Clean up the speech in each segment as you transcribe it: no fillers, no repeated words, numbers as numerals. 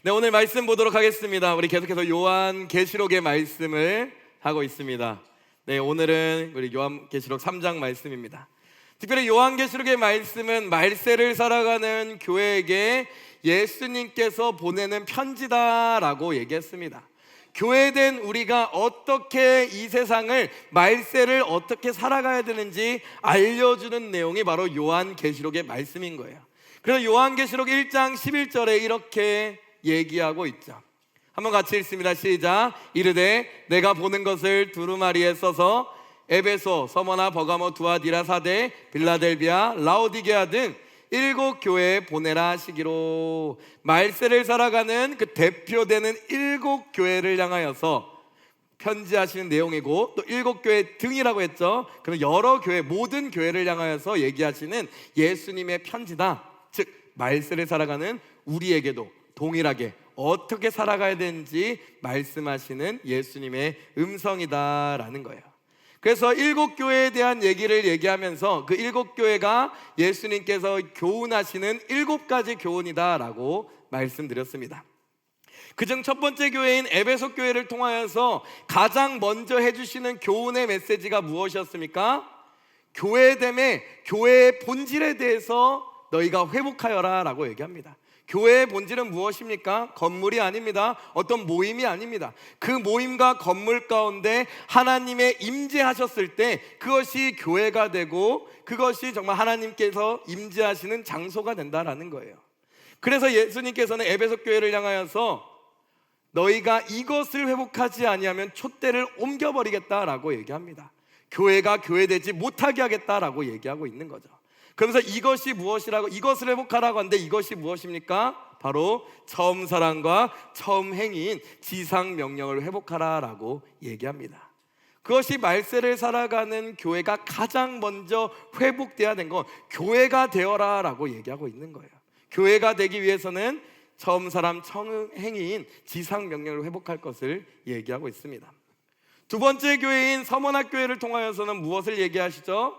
네, 오늘 말씀 보도록 하겠습니다. 우리 계속해서 요한계시록의 말씀을 하고 있습니다. 네, 오늘은 우리 요한계시록 3장 말씀입니다. 특별히 요한계시록의 말씀은 말세를 살아가는 교회에게 예수님께서 보내는 편지다라고 얘기했습니다. 교회된 우리가 어떻게 이 세상을, 말세를 어떻게 살아가야 되는지 알려주는 내용이 바로 요한계시록의 말씀인 거예요. 그래서 요한계시록 1장 11절에 이렇게 얘기하고 있죠. 한번 같이 읽습니다. 시작. 이르되 내가 보는 것을 두루마리에 써서 에베소, 서머나, 버가모, 두아디라, 사대, 빌라델비아, 라오디게아 등 7 교회에 보내라 하시기로. 말세를 살아가는 그 대표되는 7 교회를 향하여서 편지하시는 내용이고, 또 7 교회 등이라고 했죠. 그럼 여러 교회, 모든 교회를 향하여서 얘기하시는 예수님의 편지다. 즉 말세를 살아가는 우리에게도 동일하게 어떻게 살아가야 되는지 말씀하시는 예수님의 음성이다라는 거예요. 그래서 7 교회에 대한 얘기를 얘기하면서 그 7 교회가 예수님께서 교훈하시는 7가지 교훈이다라고 말씀드렸습니다. 그중 첫 번째 교회인 에베소 교회를 통하여서 가장 먼저 해주시는 교훈의 메시지가 무엇이었습니까? 교회됨에, 교회의 본질에 대해서 너희가 회복하여라 라고 얘기합니다. 교회의 본질은 무엇입니까? 건물이 아닙니다. 어떤 모임이 아닙니다. 그 모임과 건물 가운데 하나님의 임재하셨을 때 그것이 교회가 되고, 그것이 정말 하나님께서 임재하시는 장소가 된다라는 거예요. 그래서 예수님께서는 에베소 교회를 향하여서 너희가 이것을 회복하지 아니하면 촛대를 옮겨버리겠다라고 얘기합니다. 교회가 교회되지 못하게 하겠다라고 얘기하고 있는 거죠. 그러면서 이것이 무엇이라고, 이것을 회복하라고 하는데 이것이 무엇입니까? 바로 처음 사랑과 처음 행위인 지상 명령을 회복하라라고 얘기합니다. 그것이 말세를 살아가는 교회가 가장 먼저 회복돼야 된 건 교회가 되어라라고 얘기하고 있는 거예요. 교회가 되기 위해서는 처음 사람, 처음 행위인 지상 명령을 회복할 것을 얘기하고 있습니다. 두 번째 교회인 서머나 교회를 통하여서는 무엇을 얘기하시죠?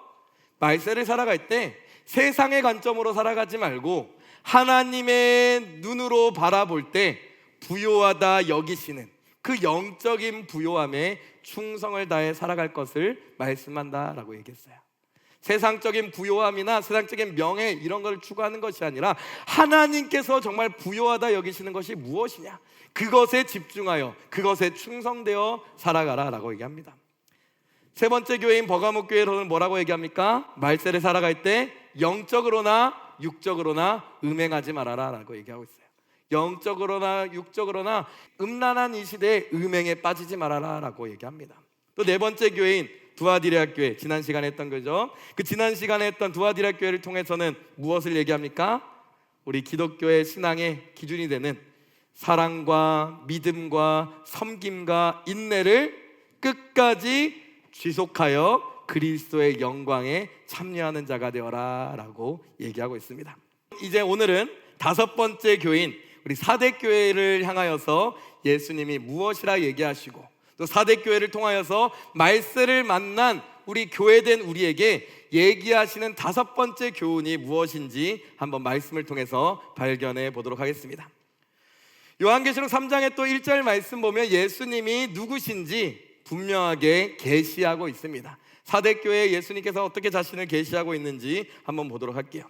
말세를 살아갈 때 세상의 관점으로 살아가지 말고 하나님의 눈으로 바라볼 때 부요하다 여기시는 그 영적인 부요함에 충성을 다해 살아갈 것을 말씀한다라고 얘기했어요. 세상적인 부요함이나 세상적인 명예 이런 걸 추구하는 것이 아니라 하나님께서 정말 부요하다 여기시는 것이 무엇이냐, 그것에 집중하여 그것에 충성되어 살아가라라고 얘기합니다. 세 번째 교회인 버가모 교회로는 뭐라고 얘기합니까? 말세를 살아갈 때 영적으로나 육적으로나 음행하지 말아라 라고 얘기하고 있어요. 영적으로나 육적으로나 음란한 이 시대에 음행에 빠지지 말아라 라고 얘기합니다. 또 네 번째 교회인 두아디라 교회, 지난 시간에 했던 거죠. 그 지난 시간에 했던 두아디라 교회를 통해서는 무엇을 얘기합니까? 우리 기독교의 신앙의 기준이 되는 사랑과 믿음과 섬김과 인내를 끝까지 지속하여 그리스도의 영광에 참여하는 자가 되어라 라고 얘기하고 있습니다. 이제 오늘은 5번째 교인 우리 사대교회를 향하여서 예수님이 무엇이라 얘기하시고, 또 사대교회를 통하여서 말세를 만난 우리 교회된 우리에게 얘기하시는 5번째 교훈이 무엇인지 한번 말씀을 통해서 발견해 보도록 하겠습니다. 요한계시록 3장에 또 1절 말씀 보면 예수님이 누구신지 분명하게 계시하고 있습니다. 사대교회에 예수님께서 어떻게 자신을 계시하고 있는지 한번 보도록 할게요.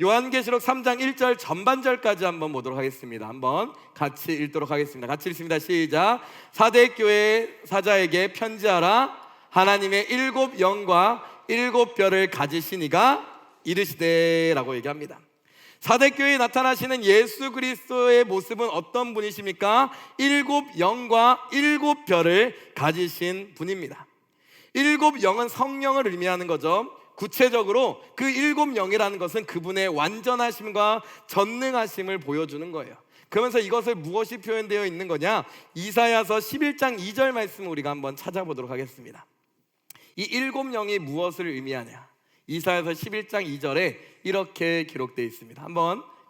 요한계시록 3장 1절 전반절까지 한번 보도록 하겠습니다. 한번 같이 읽도록 하겠습니다. 같이 읽습니다. 시작. 사대교회 사자에게 편지하라. 하나님의 7 영과 7 별을 가지신 이가 이르시되 라고 얘기합니다. 사대교회에 나타나시는 예수 그리스도의 모습은 어떤 분이십니까? 7 영과 7 별을 가지신 분입니다. 7 영은 성령을 의미하는 거죠. 구체적으로 그 7 영이라는 것은 그분의 완전하심과 전능하심을 보여주는 거예요. 그러면서 이것을 무엇이 표현되어 있는 거냐? 이사야서 11장 2절 말씀을 우리가 한번 찾아보도록 하겠습니다. 이 7 영이 무엇을 의미하냐? 이사야서 11장 2절에 이렇게 기록되어 있습니다.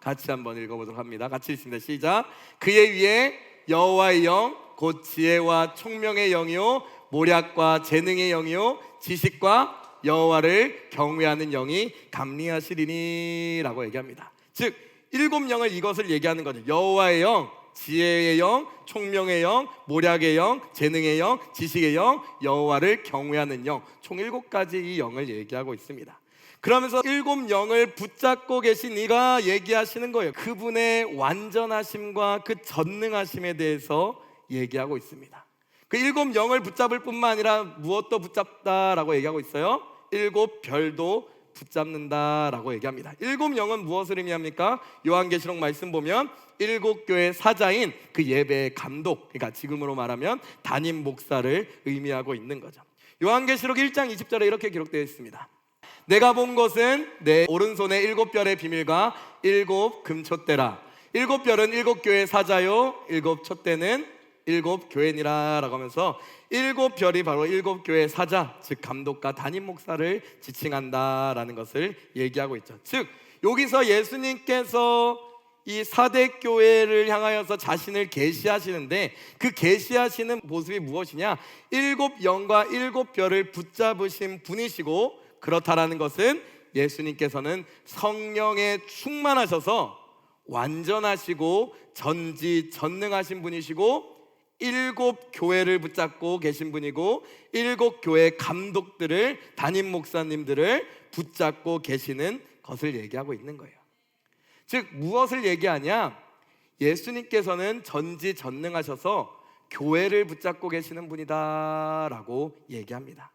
같이 한번 읽어보도록 합니다. 같이 읽습니다. 시작. 그의 위에 여호와의 영, 곧 지혜와 총명의 영이요 모략과 재능의 영이요 지식과 여호와를 경외하는 영이 감리하시리니 라고 얘기합니다. 즉 7 영을 이것을 얘기하는 거죠. 여호와의 영, 지혜의 영, 총명의 영, 모략의 영, 재능의 영, 지식의 영, 여호와를 경외하는 영, 총 7가지 이 영을 얘기하고 있습니다. 그러면서 7영을 붙잡고 계신 이가 얘기하시는 거예요. 그분의 완전하심과 그 전능하심에 대해서 얘기하고 있습니다. 그 7영을 붙잡을 뿐만 아니라 무엇도 붙잡다라고 얘기하고 있어요. 7별도 붙잡는다라고 얘기합니다. 7영은 무엇을 의미합니까? 요한계시록 말씀 보면 7교회 사자인 그 예배의 감독, 그러니까 지금으로 말하면 담임 목사를 의미하고 있는 거죠. 요한계시록 1장 20절에 이렇게 기록되어 있습니다. 내가 본 것은 내 오른손에 7별의 비밀과 7금촛대라. 7별은 7교회 사자요, 7촛대는 7교회니라 라고 하면서 7별이 바로 7교회 사자, 즉 감독과 담임 목사를 지칭한다라는 것을 얘기하고 있죠. 즉 여기서 예수님께서 이 4대 교회를 향하여서 자신을 계시하시는데, 그 계시하시는 모습이 무엇이냐? 7영과 7별을 붙잡으신 분이시고, 그렇다라는 것은 예수님께서는 성령에 충만하셔서 완전하시고 전지전능하신 분이시고 7교회를 붙잡고 계신 분이고 7교회 감독들을, 담임 목사님들을 붙잡고 계시는 것을 얘기하고 있는 거예요. 즉 무엇을 얘기하냐? 예수님께서는 전지전능하셔서 교회를 붙잡고 계시는 분이다 라고 얘기합니다.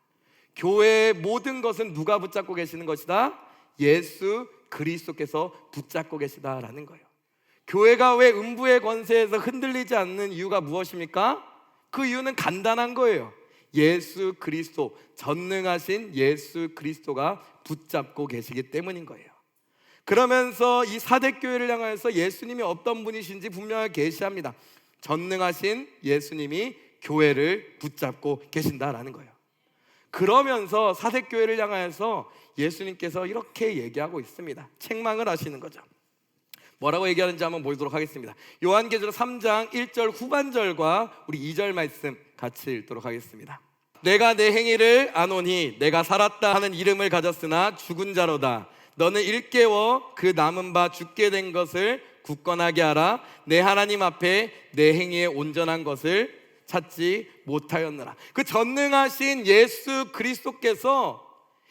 교회의 모든 것은 누가 붙잡고 계시는 것이다? 예수 그리스도께서 붙잡고 계시다라는 거예요. 교회가 왜 음부의 권세에서 흔들리지 않는 이유가 무엇입니까? 그 이유는 간단한 거예요. 예수 그리스도, 전능하신 예수 그리스도가 붙잡고 계시기 때문인 거예요. 그러면서 이 4대 교회를 향하여서 예수님이 어떤 분이신지 분명하게 계시합니다. 전능하신 예수님이 교회를 붙잡고 계신다라는 거예요. 그러면서 4대 교회를 향하여서 예수님께서 이렇게 얘기하고 있습니다. 책망을 하시는 거죠. 뭐라고 얘기하는지 한번 보도록 하겠습니다. 요한계시록 3장 1절 후반절과 우리 2절 말씀 같이 읽도록 하겠습니다. 내가 내 행위를 아노니 내가 살았다 하는 이름을 가졌으나 죽은 자로다. 너는 일깨워 그 남은 바 죽게 된 것을 굳건하게 하라. 내 하나님 앞에 내 행위에 온전한 것을 찾지 못하였느라. 그 전능하신 예수 그리스도께서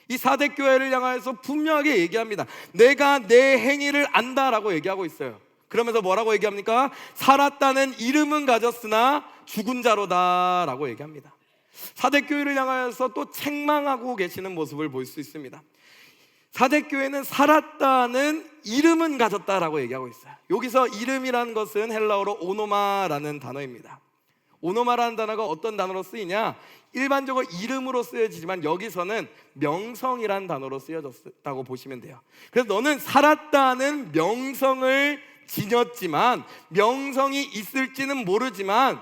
이 4대 교회를 향해서 분명하게 얘기합니다. 내가 내 행위를 안다라고 얘기하고 있어요. 그러면서 뭐라고 얘기합니까? 살았다는 이름은 가졌으나 죽은 자로다 라고 얘기합니다. 4대 교회를 향해서 또 책망하고 계시는 모습을 볼 수 있습니다. 4대 교회는 살았다는 이름은 가졌다라고 얘기하고 있어요. 여기서 이름이라는 것은 헬라어로 오노마라는 단어입니다. 오노마라는 단어가 어떤 단어로 쓰이냐? 일반적으로 이름으로 쓰여지지만 여기서는 명성이라는 단어로 쓰여졌다고 보시면 돼요. 그래서 너는 살았다는 명성을 지녔지만, 명성이 있을지는 모르지만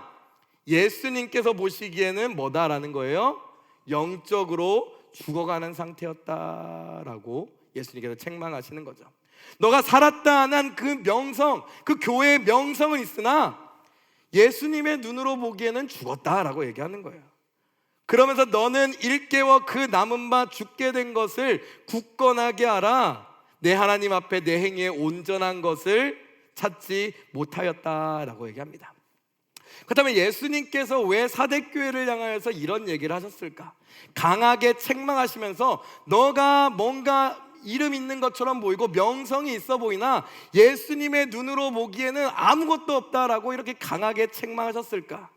예수님께서 보시기에는 뭐다라는 거예요? 영적으로 죽어가는 상태였다라고 예수님께서 책망하시는 거죠. 너가 살았다는 그 명성, 그 교회의 명성은 있으나 예수님의 눈으로 보기에는 죽었다라고 얘기하는 거예요. 그러면서 너는 일깨워 그 남은 바 죽게 된 것을 굳건하게 하라. 내 하나님 앞에 내 행위에 온전한 것을 찾지 못하였다라고 얘기합니다. 그렇다면 예수님께서 왜 4대 교회를 향하여서 이런 얘기를 하셨을까? 강하게 책망하시면서 너가 뭔가 이름 있는 것처럼 보이고 명성이 있어 보이나 예수님의 눈으로 보기에는 아무것도 없다라고 이렇게 강하게 책망하셨을까?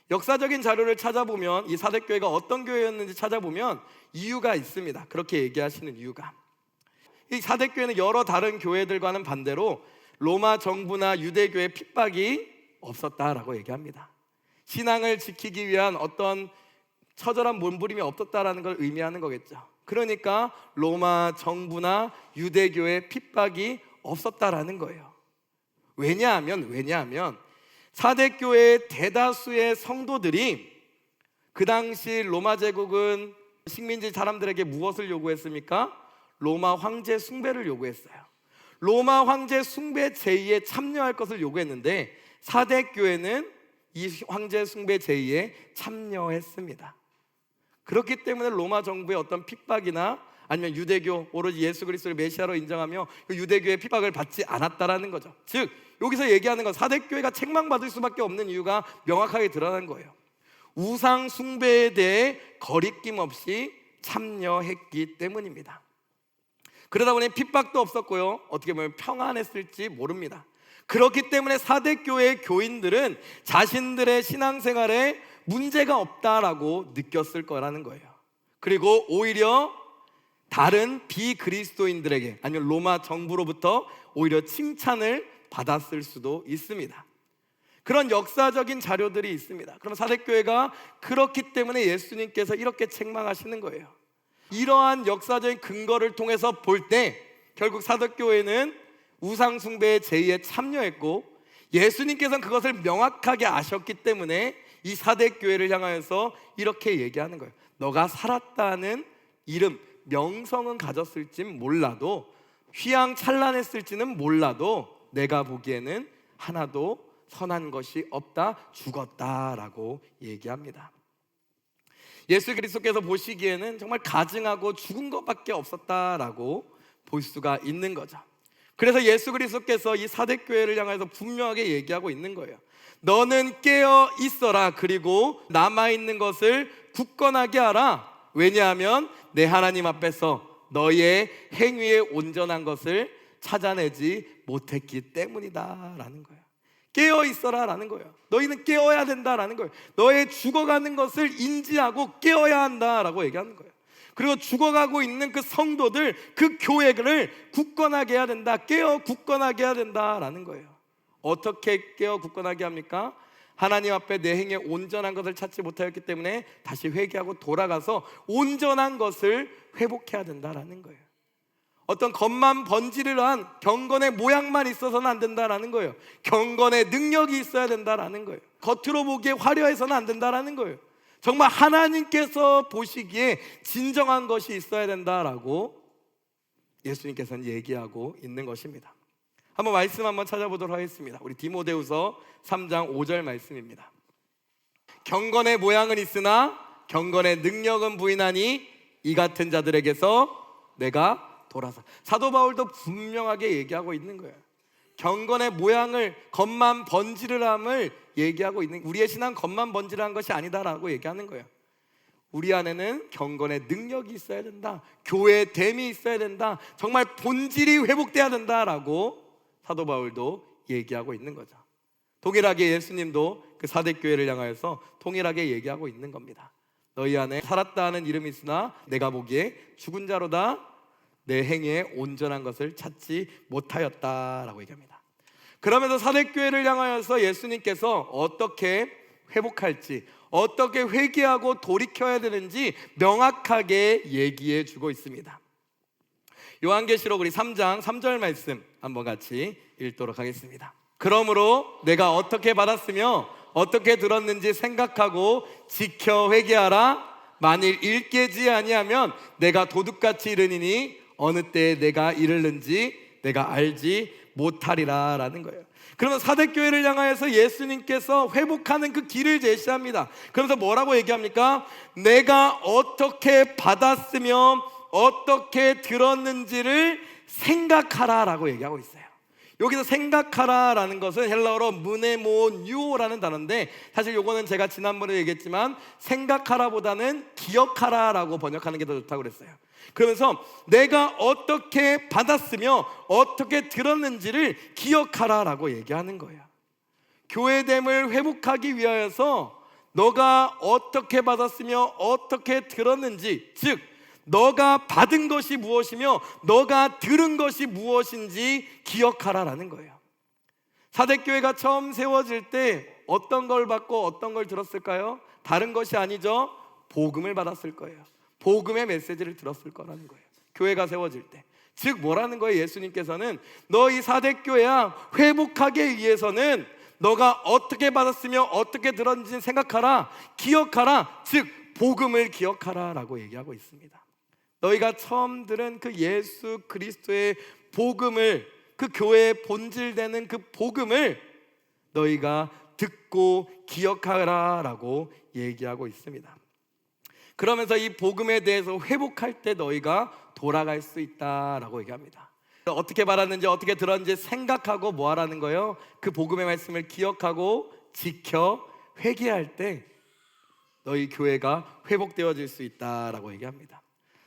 역사적인 자료를 찾아보면 이 4대 교회가 어떤 교회였는지 찾아보면 이유가 있습니다. 그렇게 얘기하시는 이유가, 이 4대 교회는 여러 다른 교회들과는 반대로 로마 정부나 유대교의 핍박이 없었다라고 얘기합니다. 신앙을 지키기 위한 어떤 처절한 몸부림이 없었다라는 걸 의미하는 거겠죠. 그러니까 로마 정부나 유대교의 핍박이 없었다라는 거예요. 왜냐하면 4대 교회의 대다수의 성도들이, 그 당시 로마 제국은 식민지 사람들에게 무엇을 요구했습니까? 로마 황제 숭배를 요구했어요. 로마 황제 숭배 제의에 참여할 것을 요구했는데 4대 교회는 이 황제 숭배 제의에 참여했습니다. 그렇기 때문에 로마 정부의 어떤 핍박이나 아니면 유대교, 오로지 예수 그리스도를 메시아로 인정하며 그 유대교의 핍박을 받지 않았다라는 거죠. 즉 여기서 얘기하는 건 사대교회가 책망받을 수밖에 없는 이유가 명확하게 드러난 거예요. 우상 숭배에 대해 거리낌 없이 참여했기 때문입니다. 그러다 보니 핍박도 없었고요, 어떻게 보면 평안했을지 모릅니다. 그렇기 때문에 사대교회 교인들은 자신들의 신앙생활에 문제가 없다라고 느꼈을 거라는 거예요. 그리고 오히려 다른 비그리스도인들에게, 아니면 로마 정부로부터 오히려 칭찬을 받았을 수도 있습니다. 그런 역사적인 자료들이 있습니다. 그럼 사대교회가 그렇기 때문에 예수님께서 이렇게 책망하시는 거예요. 이러한 역사적인 근거를 통해서 볼 때 결국 사대교회는 우상숭배의 제의에 참여했고, 예수님께서는 그것을 명확하게 아셨기 때문에 이 사대교회를 향하여서 이렇게 얘기하는 거예요. 너가 살았다는 이름, 명성은 가졌을지 몰라도, 휘황찬란했을지는 몰라도 내가 보기에는 하나도 선한 것이 없다, 죽었다라고 얘기합니다. 예수 그리스도께서 보시기에는 정말 가증하고 죽은 것밖에 없었다라고 볼 수가 있는 거죠. 그래서 예수 그리스도께서 이 사대교회를 향해서 분명하게 얘기하고 있는 거예요. 너는 깨어 있어라. 그리고 남아있는 것을 굳건하게 하라. 왜냐하면 내 하나님 앞에서 너의 행위에 온전한 것을 찾아내지 못했기 때문이다 라는 거예요. 깨어 있어라 라는 거예요. 너희는 깨어야 된다라는 거예요. 너의 죽어가는 것을 인지하고 깨어야 한다라고 얘기하는 거예요. 그리고 죽어가고 있는 그 성도들, 그 교회를 굳건하게 해야 된다, 깨어 굳건하게 해야 된다라는 거예요. 어떻게 깨어 굳건하게 합니까? 하나님 앞에 내 행에 온전한 것을 찾지 못하였기 때문에 다시 회개하고 돌아가서 온전한 것을 회복해야 된다라는 거예요. 어떤 겉만 번지르르한 경건의 모양만 있어서는 안 된다라는 거예요. 경건의 능력이 있어야 된다라는 거예요. 겉으로 보기에 화려해서는 안 된다라는 거예요. 정말 하나님께서 보시기에 진정한 것이 있어야 된다라고 예수님께서는 얘기하고 있는 것입니다. 한번 말씀 한번 찾아보도록 하겠습니다. 우리 디모데후서 3장 5절 말씀입니다. 경건의 모양은 있으나 경건의 능력은 부인하니 이 같은 자들에게서 내가 돌아서. 사도 바울도 분명하게 얘기하고 있는 거예요. 경건의 모양을, 겉만 번지르함을 얘기하고 있는, 우리의 신앙 겉만 번지르한 것이 아니다라고 얘기하는 거예요. 우리 안에는 경건의 능력이 있어야 된다, 교회의 됨이 있어야 된다, 정말 본질이 회복돼야 된다라고 사도 바울도 얘기하고 있는 거죠. 동일하게 예수님도 그 사대교회를 향하여서 동일하게 얘기하고 있는 겁니다. 너희 안에 살았다 하는 이름이 있으나 내가 보기에 죽은 자로다, 내 행위에 온전한 것을 찾지 못하였다라고 얘기합니다. 그러면서 사대교회를 향하여서 예수님께서 어떻게 회복할지, 어떻게 회개하고 돌이켜야 되는지 명확하게 얘기해 주고 있습니다. 요한계시록 우리 3장 3절 말씀 한번 같이 읽도록 하겠습니다. 그러므로 내가 어떻게 받았으며 어떻게 들었는지 생각하고 지켜 회개하라. 만일 일깨지 아니하면 내가 도둑같이 이르니니 어느 때에 내가 이르는지 내가 알지 못하리라 라는 거예요. 그러면 사대교회를 향하여서 예수님께서 회복하는 그 길을 제시합니다. 그러면서 뭐라고 얘기합니까? 내가 어떻게 받았으며 어떻게 들었는지를 생각하라 라고 얘기하고 있어요. 여기서 생각하라 라는 것은 헬라어로 무네모뉴오라는 단어인데, 사실 요거는 제가 지난번에 얘기했지만 생각하라 보다는 기억하라 라고 번역하는 게 더 좋다고 그랬어요. 그러면서 내가 어떻게 받았으며 어떻게 들었는지를 기억하라 라고 얘기하는 거예요. 교회됨을 회복하기 위하여서 너가 어떻게 받았으며 어떻게 들었는지, 즉 너가 받은 것이 무엇이며 너가 들은 것이 무엇인지 기억하라라는 거예요. 사대교회가 처음 세워질 때 어떤 걸 받고 어떤 걸 들었을까요? 다른 것이 아니죠. 복음을 받았을 거예요. 복음의 메시지를 들었을 거라는 거예요. 교회가 세워질 때. 즉 뭐라는 거예요? 예수님께서는 너희 사대교회야, 회복하기 위해서는 너가 어떻게 받았으며 어떻게 들었는지 생각하라, 기억하라, 즉 복음을 기억하라 라고 얘기하고 있습니다. 너희가 처음 들은 그 예수 그리스도의 복음을, 그 교회의 본질되는 그 복음을 너희가 듣고 기억하라 라고 얘기하고 있습니다. 그러면서 이 복음에 대해서 회복할 때 너희가 돌아갈 수 있다라고 얘기합니다. 어떻게 받았는지 어떻게 들었는지 생각하고 뭐 하라는 거예요? 그 복음의 말씀을 기억하고 지켜 회개할 때 너희 교회가 회복되어질 수 있다라고 얘기합니다.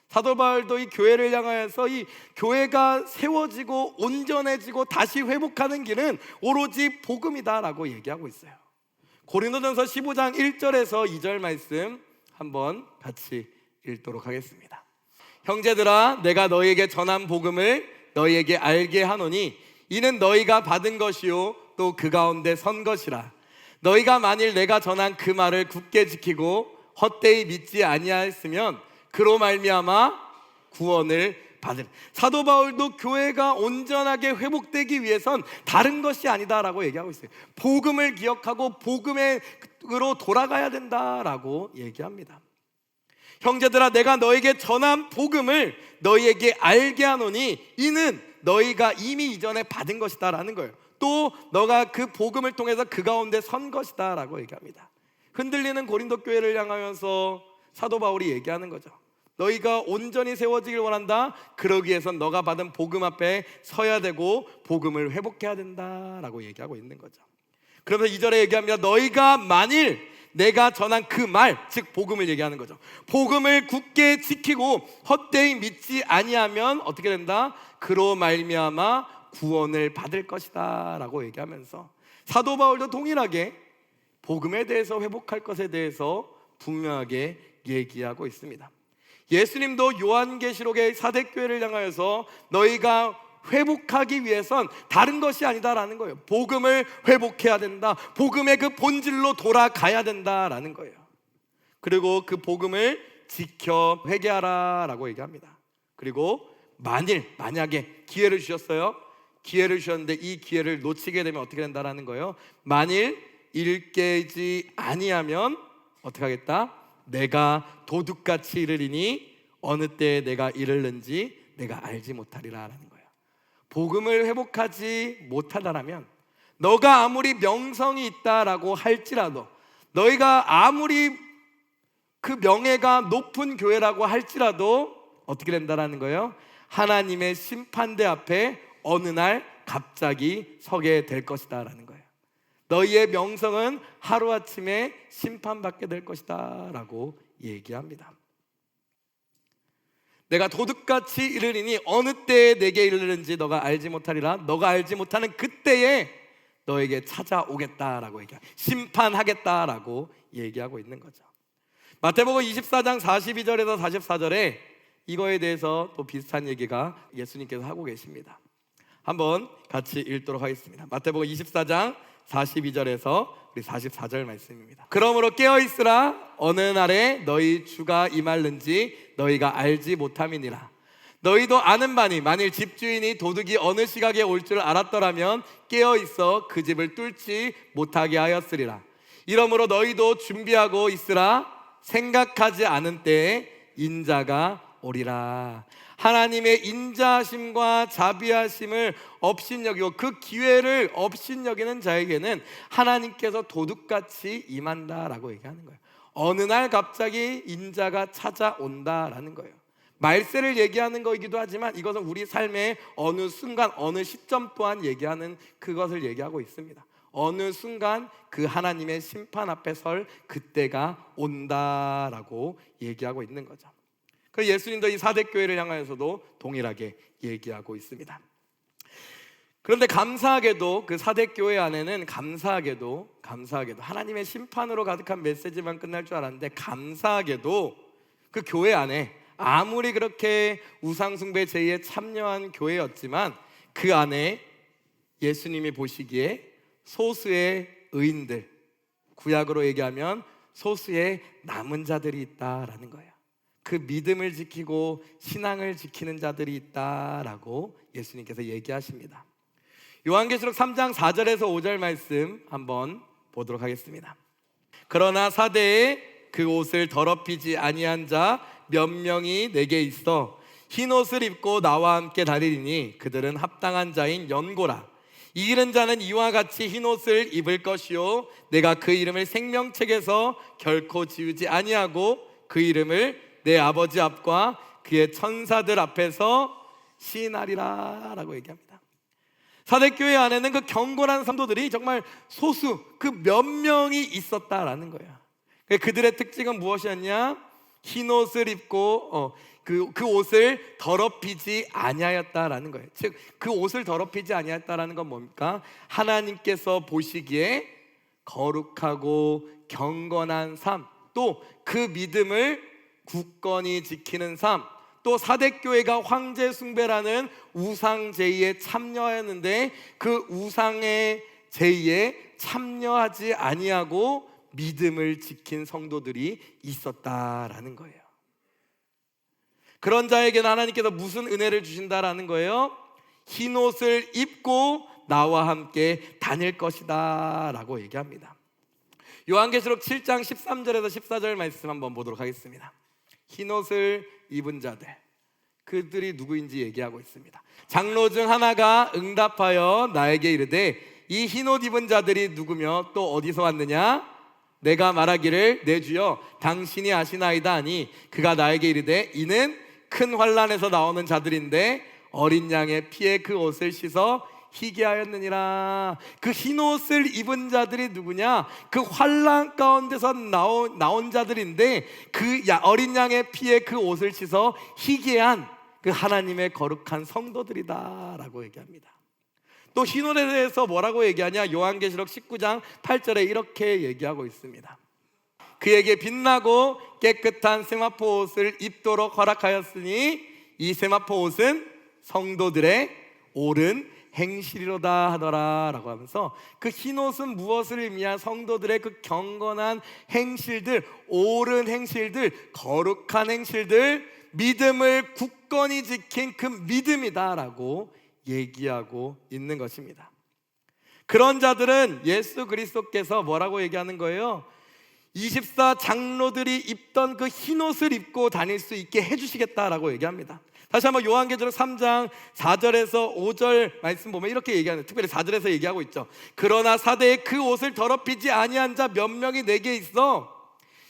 사도 바울도 이 교회를 향하여서 이 교회가 세워지고 온전해지고 다시 회복하는 길은 오로지 복음이다라고 얘기하고 있어요. 고린도전서 15장 1절에서 2절 말씀 한번 같이 읽도록 하겠습니다. 형제들아, 내가 너희에게 전한 복음을 너희에게 알게 하노니 이는 너희가 받은 것이요 또 그 가운데 선 것이라. 너희가 만일 내가 전한 그 말을 굳게 지키고 헛되이 믿지 아니하였으면 그로 말미암아 구원을 받을. 사도 바울도 교회가 온전하게 회복되기 위해선 다른 것이 아니다라고 얘기하고 있어요. 복음을 기억하고 복음으로 돌아가야 된다라고 얘기합니다. 형제들아, 내가 너에게 전한 복음을 너희에게 알게 하노니 이는 너희가 이미 이전에 받은 것이다 라는 거예요. 또 너가 그 복음을 통해서 그 가운데 선 것이다 라고 얘기합니다. 흔들리는 고린도 교회를 향하면서 사도 바울이 얘기하는 거죠. 너희가 온전히 세워지길 원한다. 그러기 위해선 너가 받은 복음 앞에 서야 되고 복음을 회복해야 된다라고 얘기하고 있는 거죠. 그러면서 2절에 얘기합니다. 너희가 만일 내가 전한 그 말, 즉 복음을 얘기하는 거죠. 복음을 굳게 지키고 헛되이 믿지 아니하면 어떻게 된다? 그로 말미암아 구원을 받을 것이다 라고 얘기하면서 사도 바울도 동일하게 복음에 대해서 회복할 것에 대해서 분명하게 얘기하고 있습니다. 예수님도 요한계시록의 사대교회를 향하여서 너희가 회복하기 위해선 다른 것이 아니다라는 거예요. 복음을 회복해야 된다. 복음의 그 본질로 돌아가야 된다라는 거예요. 그리고 그 복음을 지켜 회개하라 라고 얘기합니다. 그리고 만약에 기회를 주셨어요. 기회를 주셨는데 이 기회를 놓치게 되면 어떻게 된다라는 거예요. 만일 일깨지 아니하면 어떻게 하겠다? 내가 도둑같이 이르리니 어느 때에 내가 이르는지 내가 알지 못하리라 라는 거예요. 복음을 회복하지 못하다라면 너가 아무리 명성이 있다라고 할지라도, 너희가 아무리 그 명예가 높은 교회라고 할지라도 어떻게 된다라는 거예요? 하나님의 심판대 앞에 어느 날 갑자기 서게 될 것이다 라는 거예요. 너희의 명성은 하루아침에 심판받게 될 것이다 라고 얘기합니다. 내가 도둑같이 이르리니 어느 때에 내게 이르는지 너가 알지 못하리라. 너가 알지 못하는 그때에 너에게 찾아오겠다라고 얘기합니다. 심판하겠다라고 얘기하고 있는 거죠. 마태복음 24장 42절에서 44절에 이거에 대해서 또 비슷한 얘기가 예수님께서 하고 계십니다. 한번 같이 읽도록 하겠습니다. 마태복음 24장 42절에서 우리 44절 말씀입니다. 그러므로 깨어있으라. 어느 날에 너희 주가 임할는지 너희가 알지 못함이니라. 너희도 아는 바니 만일 집주인이 도둑이 어느 시각에 올 줄 알았더라면 깨어있어 그 집을 뚫지 못하게 하였으리라. 이러므로 너희도 준비하고 있으라. 생각하지 않은 때에 인자가 오리라. 하나님의 인자하심과 자비하심을 업신여기고 그 기회를 업신여기는 자에게는 하나님께서 도둑같이 임한다라고 얘기하는 거예요. 어느 날 갑자기 인자가 찾아온다라는 거예요. 말세를 얘기하는 거이기도 하지만 이것은 우리 삶의 어느 순간 어느 시점 또한 얘기하는 그것을 얘기하고 있습니다. 어느 순간 그 하나님의 심판 앞에 설 그때가 온다라고 얘기하고 있는 거죠. 그 예수님도 이 사대교회를 향하여서도 동일하게 얘기하고 있습니다. 그런데 감사하게도 그 사대교회 안에는 감사하게도 하나님의 심판으로 가득한 메시지만 끝날 줄 알았는데, 감사하게도 그 교회 안에 아무리 그렇게 우상숭배 제의에 참여한 교회였지만 그 안에 예수님이 보시기에 소수의 의인들, 구약으로 얘기하면 소수의 남은 자들이 있다라는 거예요. 그 믿음을 지키고 신앙을 지키는 자들이 있다라고 예수님께서 얘기하십니다. 요한계시록 3장 4절에서 5절 말씀 한번 보도록 하겠습니다. 그러나 사대에 그 옷을 더럽히지 아니한 자 몇 명이 내게 있어 흰 옷을 입고 나와 함께 다니리니 그들은 합당한 자인 연고라. 이기는 자는 이와 같이 흰 옷을 입을 것이요 내가 그 이름을 생명책에서 결코 지우지 아니하고 그 이름을 내 아버지 앞과 그의 천사들 앞에서 시인하리라 라고 얘기합니다. 사대교회 안에는 그 경건한 성도들이 정말 소수, 그 몇 명이 있었다라는 거예요. 그들의 특징은 무엇이었냐? 흰 옷을 입고 그 옷을 더럽히지 아니하였다라는 거예요. 즉 그 옷을 더럽히지 아니하였다라는 건 뭡니까? 하나님께서 보시기에 거룩하고 경건한 삶, 또 그 믿음을 굳건히 지키는 삶, 또 사대교회가 황제 숭배라는 우상 제의에 참여했는데 그 우상의 제의에 참여하지 아니하고 믿음을 지킨 성도들이 있었다라는 거예요. 그런 자에게는 하나님께서 무슨 은혜를 주신다라는 거예요? 흰 옷을 입고 나와 함께 다닐 것이다 라고 얘기합니다. 요한계시록 7장 13절에서 14절 말씀 한번 보도록 하겠습니다. 흰 옷을 입은 자들, 그들이 누구인지 얘기하고 있습니다. 장로 중 하나가 응답하여 나에게 이르되 이 흰 옷 입은 자들이 누구며 또 어디서 왔느냐? 내가 말하기를 내 주여 당신이 아시나이다 하니 그가 나에게 이르되 이는 큰 환난에서 나오는 자들인데 어린 양의 피에 그 옷을 씻어 희게 하였느니라. 그 흰 옷을 입은 자들이 누구냐? 그 환난 가운데서 나온 자들인데 그 어린 양의 피에 그 옷을 씻어 희게 한 그 하나님의 거룩한 성도들이다 라고 얘기합니다. 또 흰 옷에 대해서 뭐라고 얘기하냐? 요한계시록 19장 8절에 이렇게 얘기하고 있습니다. 그에게 빛나고 깨끗한 세마포 옷을 입도록 허락하였으니 이 세마포 옷은 성도들의 옳은 행실이로다 하더라 라고 하면서 그 흰 옷은 무엇을 의미한? 성도들의 그 경건한 행실들, 옳은 행실들, 거룩한 행실들, 믿음을 굳건히 지킨 그 믿음이다 라고 얘기하고 있는 것입니다. 그런 자들은 예수 그리스도께서 뭐라고 얘기하는 거예요? 24 장로들이 입던 그 흰 옷을 입고 다닐 수 있게 해주시겠다라고 얘기합니다. 다시 한번 요한계시록 3장 4절에서 5절 말씀 보면 이렇게 얘기하는, 특별히 4절에서 얘기하고 있죠. 그러나 사대에 그 옷을 더럽히지 아니한 자 몇 명이 내게 있어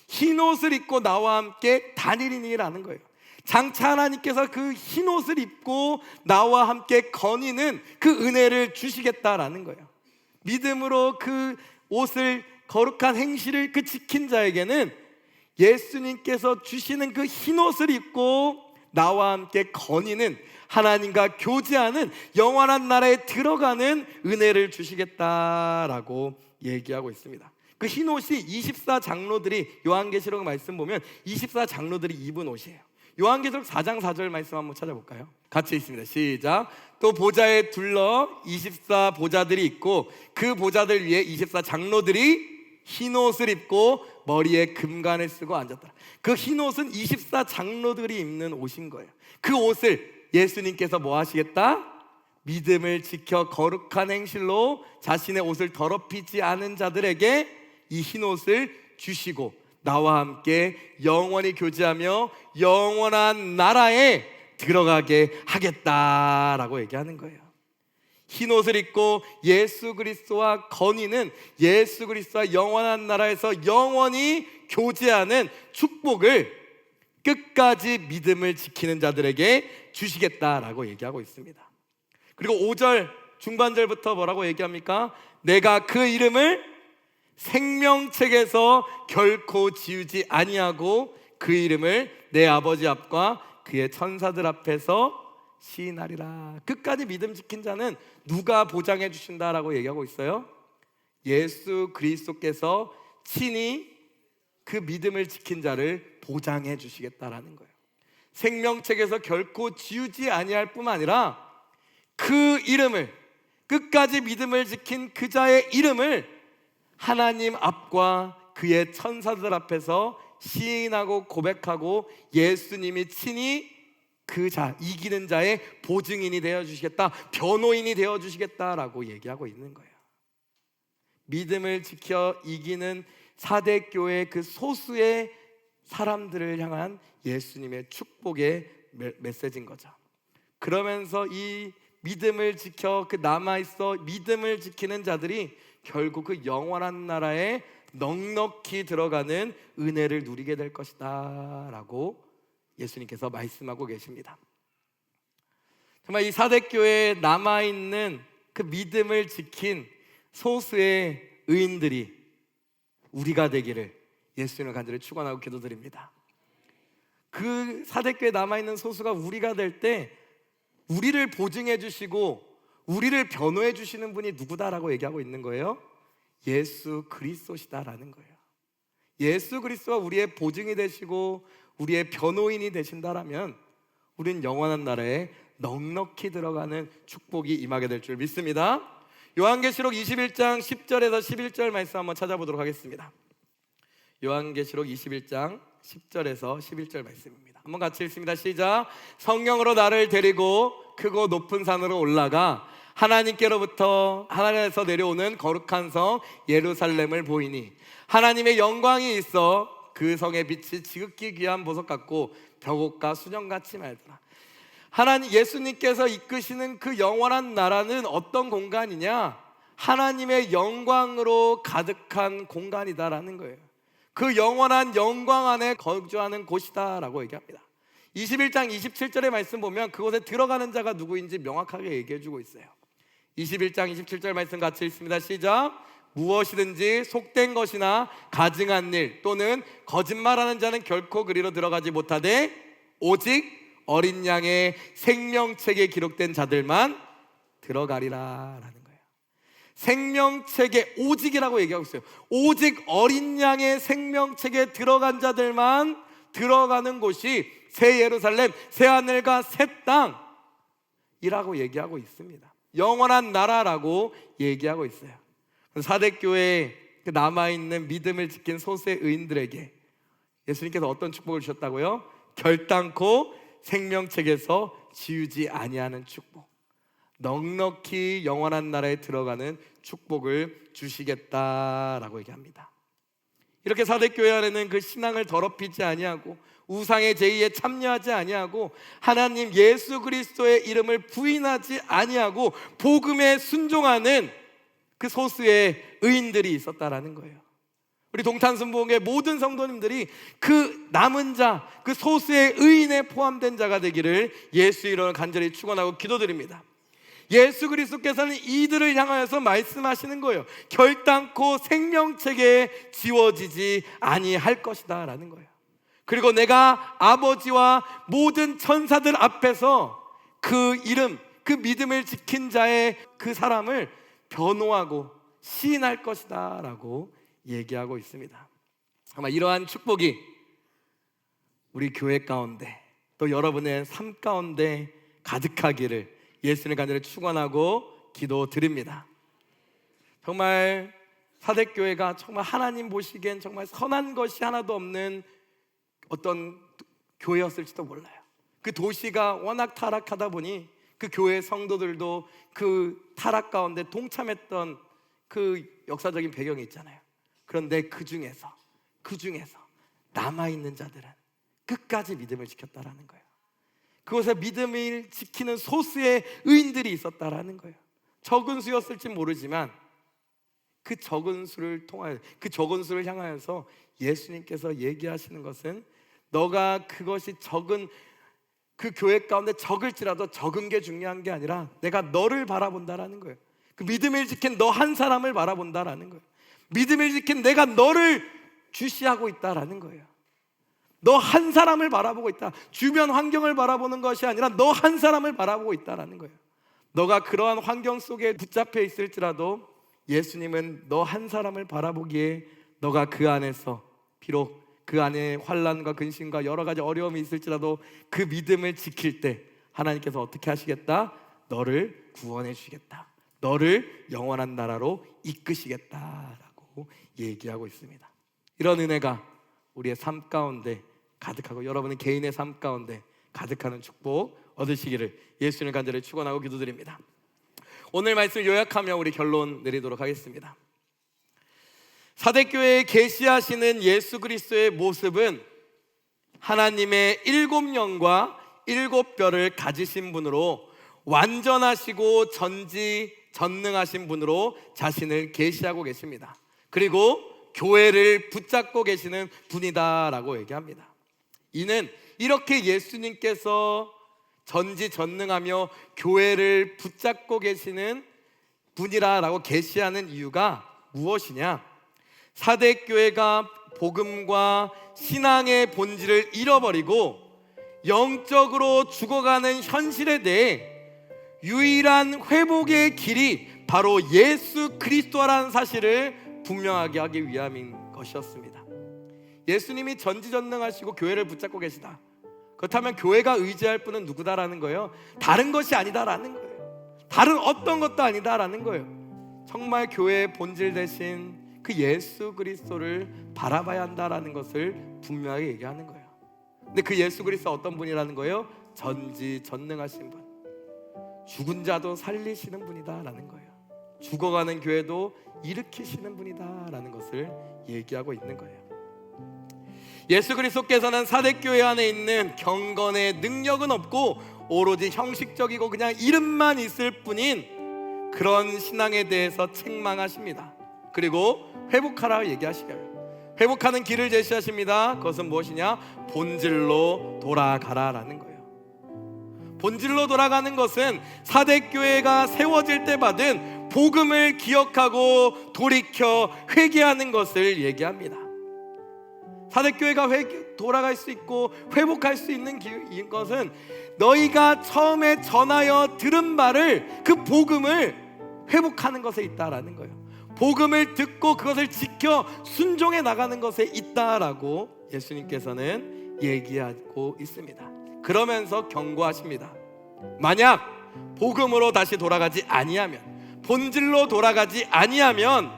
흰 옷을 입고 나와 함께 다니리니라는 거예요. 장차 하나님께서 그 흰 옷을 입고 나와 함께 거니는 그 은혜를 주시겠다라는 거예요. 믿음으로 그 옷을, 거룩한 행실을 그 지킨 자에게는 예수님께서 주시는 그 흰 옷을 입고 나와 함께 거니는, 하나님과 교제하는 영원한 나라에 들어가는 은혜를 주시겠다라고 얘기하고 있습니다. 그 흰 옷이 24 장로들이, 요한계시록 말씀 보면 24 장로들이 입은 옷이에요. 요한계시록 4장 4절 말씀 한번 찾아볼까요? 같이 있습니다. 시작. 또 보좌에 둘러 24 보좌들이 있고 그 보좌들 위에 24 장로들이 흰 옷을 입고 머리에 금관을 쓰고 앉았더라. 그 흰 옷은 24 장로들이 입는 옷인 거예요. 그 옷을 예수님께서 뭐 하시겠다? 믿음을 지켜 거룩한 행실로 자신의 옷을 더럽히지 않은 자들에게 이 흰 옷을 주시고 나와 함께 영원히 교제하며 영원한 나라에 들어가게 하겠다라고 얘기하는 거예요. 흰 옷을 입고 예수 그리스도와 거니는, 예수 그리스도와 영원한 나라에서 영원히 교제하는 축복을 끝까지 믿음을 지키는 자들에게 주시겠다라고 얘기하고 있습니다. 그리고 5절 중반절부터 뭐라고 얘기합니까? 내가 그 이름을 생명책에서 결코 지우지 아니하고 그 이름을 내 아버지 앞과 그의 천사들 앞에서 시인하리라. 끝까지 믿음 지킨 자는 누가 보장해 주신다라고 얘기하고 있어요? 예수 그리스도께서 친히 그 믿음을 지킨 자를 보장해 주시겠다라는 거예요. 생명책에서 결코 지우지 아니할 뿐만 아니라 그 이름을, 끝까지 믿음을 지킨 그 자의 이름을 하나님 앞과 그의 천사들 앞에서 시인하고 고백하고 예수님이 친히 그 자, 이기는 자의 보증인이 되어주시겠다, 변호인이 되어주시겠다라고 얘기하고 있는 거예요. 믿음을 지켜 이기는 사대교회 그 소수의 사람들을 향한 예수님의 축복의 메시지인 거죠. 그러면서 이 믿음을 지켜 그 남아있어 믿음을 지키는 자들이 결국 그 영원한 나라에 넉넉히 들어가는 은혜를 누리게 될 것이다 라고 예수님께서 말씀하고 계십니다. 정말 이 사대교회에 남아있는 그 믿음을 지킨 소수의 의인들이 우리가 되기를 예수님을 간절히 축원하고 기도드립니다. 그 사대교회에 남아있는 소수가 우리가 될 때 우리를 보증해 주시고 우리를 변호해 주시는 분이 누구다라고 얘기하고 있는 거예요? 예수 그리스도시다라는 거예요. 예수 그리스도가 우리의 보증이 되시고 우리의 변호인이 되신다라면 우린 영원한 나라에 넉넉히 들어가는 축복이 임하게 될 줄 믿습니다. 요한계시록 21장 10절에서 11절 말씀 한번 찾아보도록 하겠습니다. 요한계시록 21장 10절에서 11절 말씀입니다. 한번 같이 읽습니다. 시작. 성령으로 나를 데리고 크고 높은 산으로 올라가 하나님께로부터 하늘에서 내려오는 거룩한 성 예루살렘을 보이니 하나님의 영광이 있어 그 성의 빛이 지극히 귀한 보석 같고 벽옥과 수정같이 맑더라. 하나님 예수님께서 이끄시는 그 영원한 나라는 어떤 공간이냐? 하나님의 영광으로 가득한 공간이다라는 거예요. 그 영원한 영광 안에 거주하는 곳이다라고 얘기합니다. 21장 27절의 말씀 보면 그곳에 들어가는 자가 누구인지 명확하게 얘기해 주고 있어요. 21장 27절 말씀 같이 읽습니다. 시작. 무엇이든지 속된 것이나 가증한 일 또는 거짓말하는 자는 결코 그리로 들어가지 못하되 오직 어린 양의 생명책에 기록된 자들만 들어가리라 라는 거예요. 생명책에 오직이라고 얘기하고 있어요. 오직 어린 양의 생명책에 들어간 자들만 들어가는 곳이 새 예루살렘, 새 하늘과 새 땅이라고 얘기하고 있습니다. 영원한 나라라고 얘기하고 있어요. 사대교회에 남아있는 믿음을 지킨 소수의 의인들에게 예수님께서 어떤 축복을 주셨다고요? 결단코 생명책에서 지우지 아니하는 축복, 넉넉히 영원한 나라에 들어가는 축복을 주시겠다라고 얘기합니다. 이렇게 사대교회 안에는 그 신앙을 더럽히지 아니하고 우상의 제의에 참여하지 아니하고 하나님 예수 그리스도의 이름을 부인하지 아니하고 복음에 순종하는 그 소수의 의인들이 있었다라는 거예요. 우리 동탄순복음의 모든 성도님들이 그 남은 자, 그 소수의 의인에 포함된 자가 되기를 예수 이름으로 간절히 축원하고 기도드립니다. 예수 그리스도께서는 이들을 향하여서 말씀하시는 거예요. 결단코 생명책에 지워지지 아니할 것이다 라는 거예요. 그리고 내가 아버지와 모든 천사들 앞에서 그 이름, 그 믿음을 지킨 자의 그 사람을 변호하고 시인할 것이다 라고 얘기하고 있습니다. 아마 이러한 축복이 우리 교회 가운데 또 여러분의 삶 가운데 가득하기를 예수님을 간절히 축원하고 기도드립니다. 정말 사대교회가 정말 하나님 보시기엔 정말 선한 것이 하나도 없는 어떤 교회였을지도 몰라요. 그 도시가 워낙 타락하다 보니 그 교회 성도들도 그 타락 가운데 동참했던 그 역사적인 배경이 있잖아요. 그런데 그 중에서 남아있는 자들은 끝까지 믿음을 지켰다라는 거예요. 그곳에 믿음을 지키는 소수의 의인들이 있었다라는 거예요. 적은 수였을지 모르지만 그 적은 수를 통하여, 그 적은 수를 향하여서 예수님께서 얘기하시는 것은 너가 그것이 적은 그 교회 가운데 적을지라도 적은 게 중요한 게 아니라 내가 너를 바라본다라는 거예요. 그 믿음을 지킨 너 한 사람을 바라본다라는 거예요. 믿음을 지킨 내가 너를 주시하고 있다라는 거예요. 너 한 사람을 바라보고 있다. 주변 환경을 바라보는 것이 아니라 너 한 사람을 바라보고 있다라는 거예요. 너가 그러한 환경 속에 붙잡혀 있을지라도 예수님은 너 한 사람을 바라보기에 너가 그 안에서 비록 그 안에 환난과 근심과 여러 가지 어려움이 있을지라도 그 믿음을 지킬 때 하나님께서 어떻게 하시겠다? 너를 구원해 주시겠다. 너를 영원한 나라로 이끄시겠다라고 얘기하고 있습니다. 이런 은혜가 우리의 삶 가운데 가득하고 여러분의 개인의 삶 가운데 가득하는 축복 얻으시기를 예수님을 간절히 축원하고 기도드립니다. 오늘 말씀을 요약하며 우리 결론 내리도록 하겠습니다. 사대교회에 계시하시는 예수 그리스도의 모습은 하나님의 7영과 7뼈를 가지신 분으로 완전하시고 전능하신 분으로 자신을 계시하고 계십니다. 그리고 교회를 붙잡고 계시는 분이다라고 얘기합니다. 이는 이렇게 예수님께서 전지전능하며 교회를 붙잡고 계시는 분이라고 계시하는 이유가 무엇이냐? 사대교회가 복음과 신앙의 본질을 잃어버리고 영적으로 죽어가는 현실에 대해 유일한 회복의 길이 바로 예수 그리스도라는 사실을 분명하게 하기 위함인 것이었습니다. 예수님이 전지전능하시고 교회를 붙잡고 계시다. 그렇다면 교회가 의지할 분은 누구다라는 거예요? 다른 것이 아니다라는 거예요. 다른 어떤 것도 아니다라는 거예요. 정말 교회의 본질 대신 그 예수 그리스도를 바라봐야 한다라는 것을 분명하게 얘기하는 거예요. 근데 그 예수 그리스도 어떤 분이라는 거예요? 전지전능하신 분, 죽은 자도 살리시는 분이다라는 거예요. 죽어가는 교회도 일으키시는 분이다라는 것을 얘기하고 있는 거예요. 예수 그리스도께서는 사대교회 안에 있는 경건의 능력은 없고 오로지 형식적이고 그냥 이름만 있을 뿐인 그런 신앙에 대해서 책망하십니다. 그리고 회복하라고 얘기하시고요. 회복하는 길을 제시하십니다. 그것은 무엇이냐? 본질로 돌아가라라는 거예요. 본질로 돌아가는 것은 사대교회가 세워질 때 받은 복음을 기억하고 돌이켜 회개하는 것을 얘기합니다. 사대교회가 돌아갈 수 있고 회복할 수 있는 것은 너희가 처음에 전하여 들은 바를, 그 복음을 회복하는 것에 있다라는 거예요. 복음을 듣고 그것을 지켜 순종해 나가는 것에 있다라고 예수님께서는 얘기하고 있습니다. 그러면서 경고하십니다. 만약 복음으로 다시 돌아가지 아니하면, 본질로 돌아가지 아니하면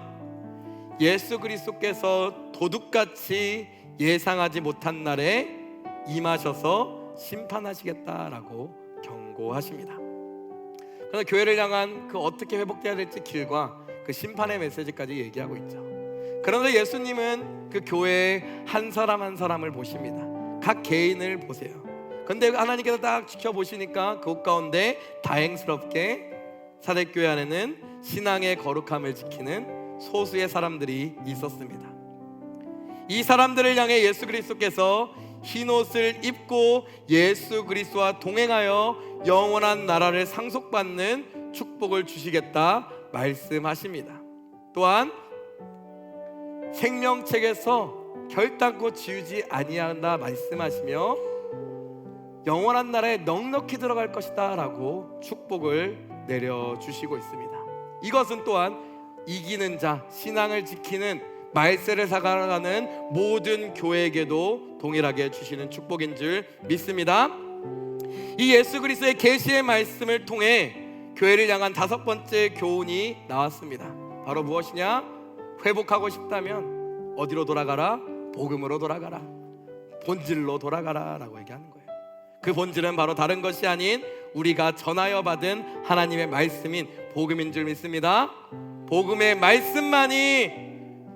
예수 그리스도께서 도둑같이 예상하지 못한 날에 임하셔서 심판하시겠다라고 경고하십니다. 그래서 교회를 향한 그 어떻게 회복돼야 될지 길과 그 심판의 메시지까지 얘기하고 있죠. 그런데 예수님은 그 교회의 한 사람 한 사람을 보십니다. 각 개인을 보세요. 근데 하나님께서 딱 지켜보시니까 그 가운데 다행스럽게 사대교회 안에는 신앙의 거룩함을 지키는 소수의 사람들이 있었습니다. 이 사람들을 향해 예수 그리스도께서 흰옷을 입고 예수 그리스도와 동행하여 영원한 나라를 상속받는 축복을 주시겠다 말씀하십니다. 또한 생명책에서 결단코 지우지 아니한다 말씀하시며 영원한 나라에 넉넉히 들어갈 것이다 라고 축복을 내려주시고 있습니다. 이것은 또한 이기는 자, 신앙을 지키는 말세를 살아가는 모든 교회에게도 동일하게 주시는 축복인 줄 믿습니다. 이 예수 그리스도의 계시의 말씀을 통해 교회를 향한 5번째 교훈이 나왔습니다. 바로 무엇이냐? 회복하고 싶다면 어디로 돌아가라? 복음으로 돌아가라, 본질로 돌아가라 라고 얘기하는 거예요. 그 본질은 바로 다른 것이 아닌 우리가 전하여 받은 하나님의 말씀인 복음인 줄 믿습니다. 복음의 말씀만이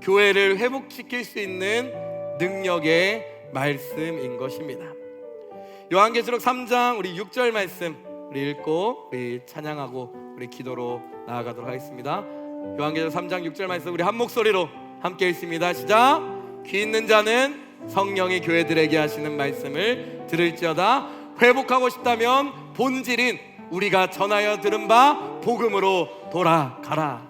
교회를 회복시킬 수 있는 능력의 말씀인 것입니다. 요한계시록 3장 우리 6절 말씀 우리 읽고 우리 찬양하고 우리 기도로 나아가도록 하겠습니다. 요한계시록 3장 6절 말씀 우리 한 목소리로 함께 읽습니다. 시작. 귀 있는 자는 성령이 교회들에게 하시는 말씀을 들을지어다. 회복하고 싶다면 본질인 우리가 전하여 들은 바 복음으로 돌아가라.